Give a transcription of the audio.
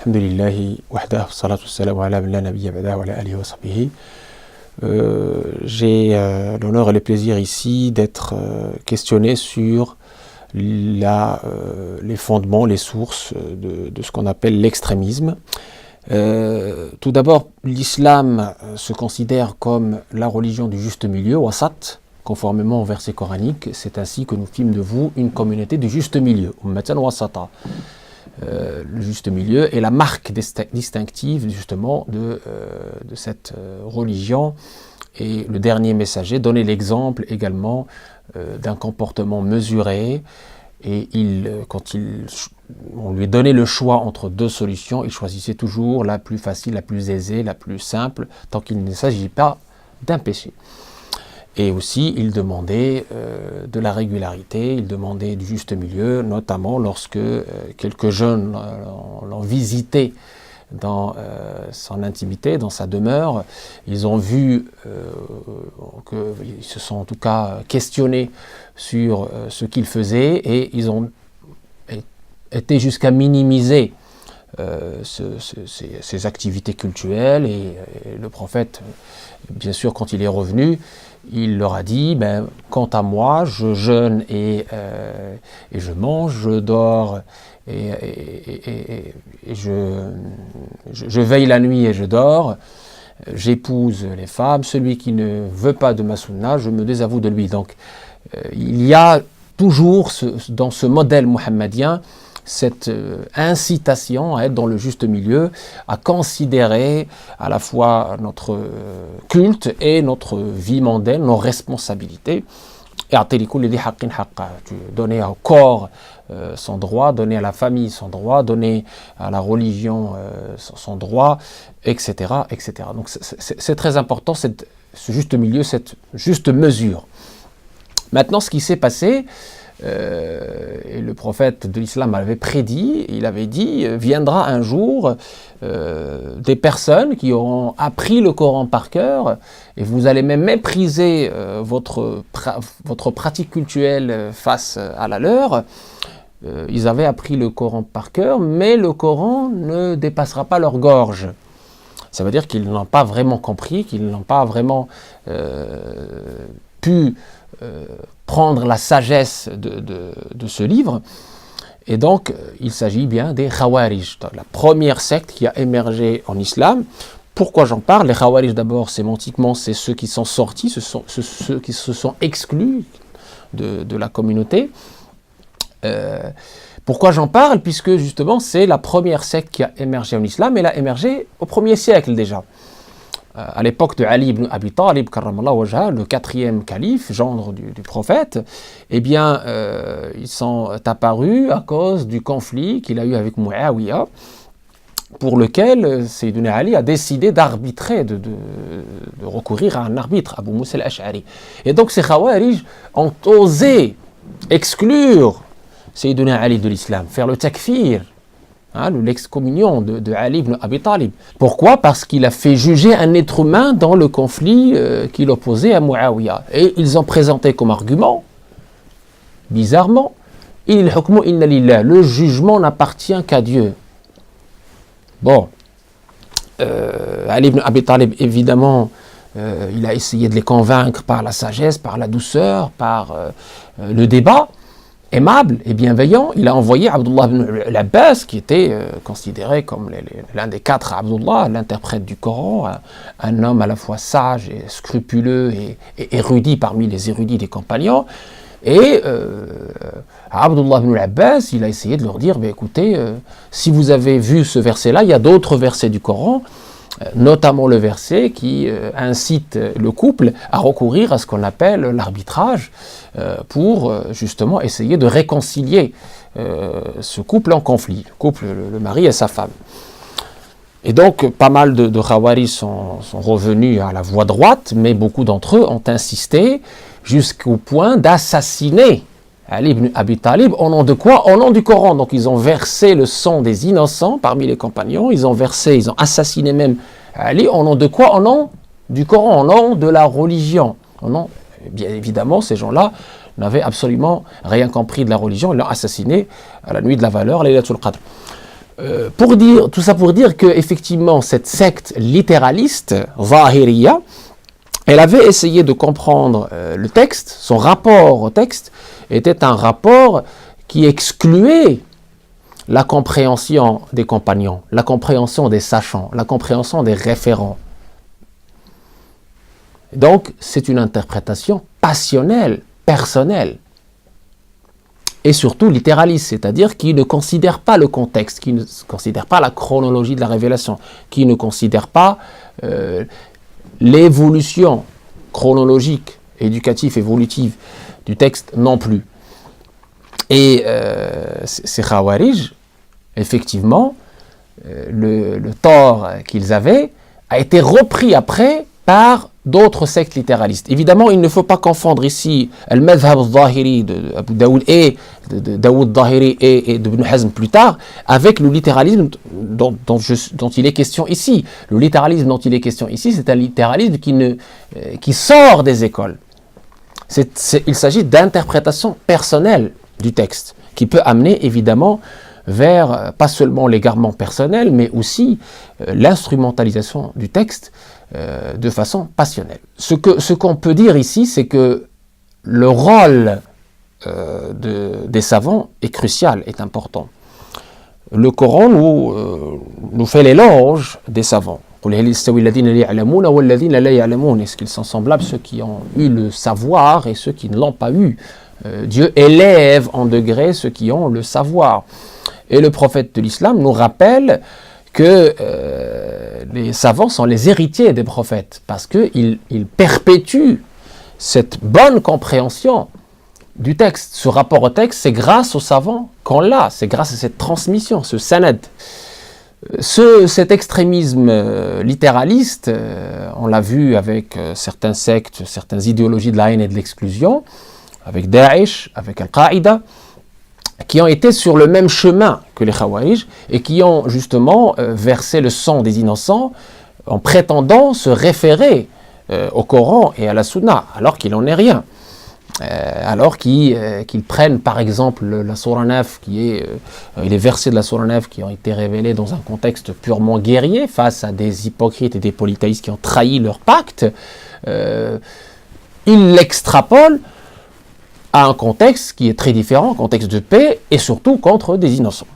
Alhamdulillahi wahdah, salatu wassalamu ala man la nabiyya ba'dah wa ala alihi wa sahbihi. J'ai l'honneur et le plaisir ici d'être questionné sur les fondements, les sources de ce qu'on appelle l'extrémisme. Tout d'abord, l'islam se considère comme la religion du juste milieu, wasat, conformément au verset coranique. C'est ainsi que nous fîmes de vous une communauté du juste milieu, ummatan wasata. Le juste milieu est la marque distinctive justement de cette religion, et le dernier messager donnait l'exemple également d'un comportement mesuré, et quand on lui donnait le choix entre deux solutions, il choisissait toujours la plus facile, la plus aisée, la plus simple, tant qu'il ne s'agit pas d'un péché. Et aussi, il demandait de la régularité, il demandait du juste milieu, notamment lorsque quelques jeunes l'ont visité dans son intimité, dans sa demeure. Ils ont vu qu'ils se sont en tout cas questionnés sur ce qu'il faisait, et ils ont été jusqu'à minimiser ces activités cultuelles. Et le prophète, bien sûr, quand il est revenu, il leur a dit, quant à moi, je jeûne et je mange, je dors et je veille la nuit et je dors, j'épouse les femmes, celui qui ne veut pas de ma sunna, je me désavoue de lui. Donc il y a toujours dans ce modèle muhammadien cette incitation à être dans le juste milieu, à considérer à la fois notre culte et notre vie mondaine, nos responsabilités. Et donner au corps son droit, donner à la famille son droit, donner à la religion son droit, etc., etc. Donc c'est très important, ce juste milieu, cette juste mesure. Maintenant, ce qui s'est passé, et le prophète de l'islam avait prédit, il avait dit, viendra un jour des personnes qui auront appris le Coran par cœur, et vous allez même mépriser votre pratique cultuelle face à la leur. Ils avaient appris le Coran par cœur, mais le Coran ne dépassera pas leur gorge. Ça veut dire qu'ils n'ont pas vraiment compris, qu'ils n'ont pas vraiment pu prendre la sagesse de ce livre. Et donc, il s'agit bien des Khawarij, la première secte qui a émergé en islam. Pourquoi j'en parle? Les Khawarij, d'abord, sémantiquement, c'est ceux qui sont sortis, ceux qui se sont exclus de la communauté. Pourquoi j'en parle? Puisque, justement, c'est la première secte qui a émergé en islam. Elle a émergé au 1er siècle déjà. À l'époque de Ali ibn Abi Talib, karramallahu wajha, le 4e calife, gendre du prophète, eh bien, ils sont apparus à cause du conflit qu'il a eu avec Muawiyah, pour lequel Sayyidina Ali a décidé d'arbitrer, de recourir à un arbitre, Abu Musa al-Ash'ari. Et donc ces Khawarij ont osé exclure Sayyidina Ali de l'islam, faire le takfir, l'excommunion de Ali ibn Abi Talib. Pourquoi? Parce qu'il a fait juger un être humain dans le conflit qu'il opposait à Muawiyah. Et ils ont présenté comme argument, bizarrement, le jugement n'appartient qu'à Dieu. Bon, Ali ibn Abi Talib, évidemment, il a essayé de les convaincre par la sagesse, par la douceur, par le débat aimable et bienveillant. Il a envoyé Abdullah ibn al-Abbas, qui était considéré comme l'un des 4 Abdullah, l'interprète du Coran, un homme à la fois sage et scrupuleux et érudit parmi les érudits des compagnons. Et Abdullah ibn al-Abbas, il a essayé de leur dire, écoutez, si vous avez vu ce verset-là, il y a d'autres versets du Coran, notamment le verset qui incite le couple à recourir à ce qu'on appelle l'arbitrage pour justement essayer de réconcilier ce couple en conflit, le mari et sa femme. Et donc pas mal de Khawarij sont revenus à la voie droite, mais beaucoup d'entre eux ont insisté jusqu'au point d'assassiner Ali ibn Abi Talib, au nom de quoi? Au nom du Coran. Donc ils ont versé le sang des innocents parmi les compagnons, ils ont assassiné même Ali, au nom de quoi? Au nom du Coran, au nom de la religion. Bien évidemment, ces gens-là n'avaient absolument rien compris de la religion, ils l'ont assassiné à la nuit de la valeur, Laylatul Qadr. Tout ça pour dire que effectivement cette secte littéraliste, Zahiriya, elle avait essayé de comprendre le texte. Son rapport au texte était un rapport qui excluait la compréhension des compagnons, la compréhension des sachants, la compréhension des référents. Donc, c'est une interprétation passionnelle, personnelle, et surtout littéraliste, c'est-à-dire qui ne considère pas le contexte, qui ne considère pas la chronologie de la révélation, qui ne considère pas l'évolution chronologique, éducative, évolutive du texte non plus. Et ces Khawarij, effectivement, le tort qu'ils avaient a été repris après par d'autres sectes littéralistes. Évidemment, il ne faut pas confondre ici le madhhab al-Zahiri de Abu Daoud et de Daoud Zahiri et de Ibn Hazm plus tard avec le littéralisme dont il est question ici. Le littéralisme dont il est question ici, c'est un littéralisme qui sort des écoles. Il s'agit d'interprétation personnelle du texte qui peut amener évidemment vers pas seulement l'égarement personnel, mais aussi l'instrumentalisation du texte de façon passionnelle. Ce qu'on peut dire ici, c'est que le rôle des savants est crucial, est important. Le Coran nous fait l'éloge des savants. Est-ce qu'ils sont semblables, ceux qui ont eu le savoir et ceux qui ne l'ont pas eu? Dieu élève en degré ceux qui ont le savoir. Et le prophète de l'islam nous rappelle que les savants sont les héritiers des prophètes parce qu'ils perpétuent cette bonne compréhension du texte. Ce rapport au texte, c'est grâce aux savants qu'on l'a, c'est grâce à cette transmission, ce sanad. Cet extrémisme littéraliste, on l'a vu avec certains sectes, certaines idéologies de la haine et de l'exclusion, avec Daesh, avec Al-Qaïda, qui ont été sur le même chemin que les Khawarij et qui ont justement versé le sang des innocents en prétendant se référer au Coran et à la Sunna, alors qu'il n'en est rien. Alors qu'ils prennent par exemple la Sourate 9, les versets de la Sourate 9 qui ont été révélés dans un contexte purement guerrier face à des hypocrites et des polythéistes qui ont trahi leur pacte, ils l'extrapolent à un contexte qui est très différent, un contexte de paix et surtout contre des innocents.